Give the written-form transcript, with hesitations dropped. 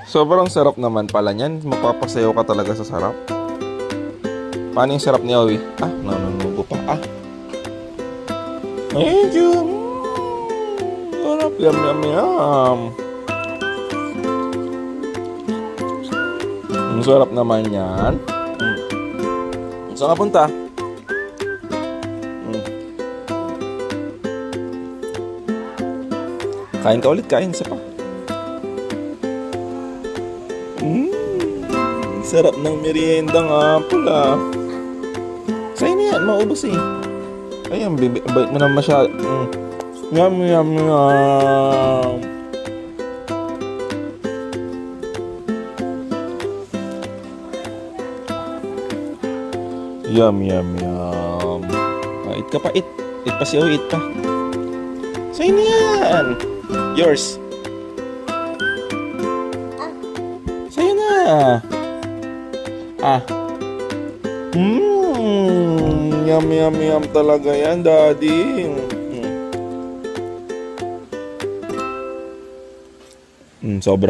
Sobrang sarap naman pala niyan. Mapapasayaw ka talaga sa sarap. Paano yung sarap ni Owie? Ah, nanunubo pa. Ah. Thank you. Sarap. Yum, yum, yum. Ang sarap naman yan. Saan ka punta? Kain ka ulit, kain. Isa pa. Sarap ng meriendang apple ah. Sa'yo na yan, maubos eh. Ayan, bait mo naman masyado. Yum, yum, yum. Yum, yum, yum. Eat ka pa, eat. Eat pa si Owie, eat pa. Sa'yo na yan. Yours. Sa'yo na. Ah. Yum, yum, yum talaga yan, Daddy. Sobra.